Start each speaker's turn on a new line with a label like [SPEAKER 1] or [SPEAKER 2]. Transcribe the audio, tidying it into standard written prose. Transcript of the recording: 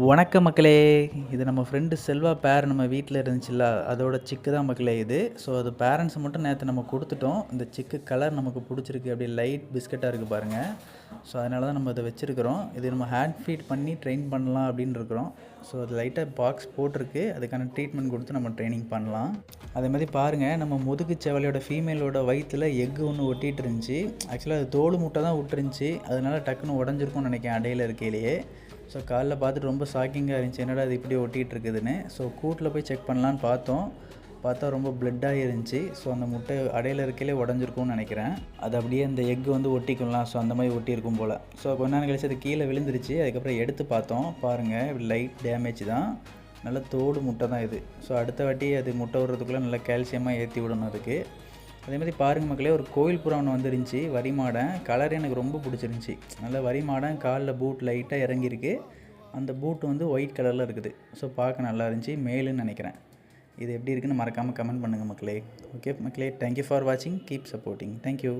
[SPEAKER 1] வணக்கம் மக்களே. இது நம்ம ஃப்ரெண்டு செல்வா பேர் நம்ம வீட்டில் இருந்துச்சுல்ல, அதோட சிக்கு தான் மக்களே இது. ஸோ அது பேரண்ட்ஸ் மட்டும் நேற்று நம்ம கொடுத்துட்டோம். இந்த சிக்கு கலர் நமக்கு பிடிச்சிருக்கு, அப்படியே லைட் பிஸ்கட்டாக இருக்குது பாருங்கள். ஸோ அதனால தான் நம்ம அதை வச்சுருக்கிறோம். இது நம்ம ஹேண்ட் ஃபீட் பண்ணி ட்ரெயின் பண்ணலாம் அப்படின்னு இருக்கிறோம். ஸோ அது லைட்டாக பாக்ஸ் போட்டிருக்கு, அதுக்கான ட்ரீட்மெண்ட் கொடுத்து நம்ம ட்ரைனிங் பண்ணலாம். அதே மாதிரி பாருங்கள், நம்ம முதுகு செவலையோட ஃபீமேலோட வயிற்றில் எக்கு ஒன்று ஒட்டிகிட்டு இருந்துச்சு. ஆக்சுவலாக அது தோல் முட்டை தான் விட்டுருந்துச்சு, அதனால டக்குன்னு உடஞ்சிருக்கும்னு நினைக்கிறேன் அடையில் இருக்கையிலேயே. ஸோ காலைல பார்த்துட்டு ரொம்ப ஷாக்கிங்காக இருந்துச்சு, என்னடா அது இப்படி ஒட்டிகிட்டு இருக்குதுன்னு. ஸோ கூட்டில் போய் செக் பண்ணலான்னு பார்த்தா ரொம்ப பிளட்டாகி இருந்துச்சு. ஸோ அந்த முட்டை அடையில் இருக்கையிலே உடஞ்சிருக்கும்னு நினைக்கிறேன். அது அப்படியே அந்த எக்கு வந்து ஒட்டிக்கலாம். ஸோ அந்த மாதிரி ஒட்டியிருக்கும் போல். ஸோ கொஞ்ச நேரம் கழிச்சு அது கீழே விழுந்துருச்சு. அதுக்கப்புறம் எடுத்து பார்த்தோம், பாருங்கள் லைட் டேமேஜ் தான், நல்ல தோடு முட்டை தான் இது. ஸோ அடுத்த வாட்டி அது முட்டை விடுறதுக்குள்ளே நல்லா கால்சியமாக ஏற்றி விடணும் அதுக்கு. அதே மாதிரி பாருங்கள் மக்களே, ஒரு கோயில் புறா ஒன்று வந்துருந்துச்சு, வரி மாடன். கலர் எனக்கு ரொம்ப பிடிச்சிருந்துச்சி. நல்ல வரி மாடன், காலில் பூட் லைட்டாக இறங்கியிருக்கு. அந்த பூட் வந்து ஒயிட் கலரில் இருக்குது. ஸோ பார்க்க நல்லா இருந்துச்சு, மேலுன்னு நினைக்கிறேன். இது எப்படி இருக்குன்னு மறக்காமல் கமெண்ட் பண்ணுங்கள் மக்களே. ஓகே மக்களே, தேங்க்யூ ஃபார் வாட்சிங், கீப் சப்போர்ட்டிங். தேங்க்யூ.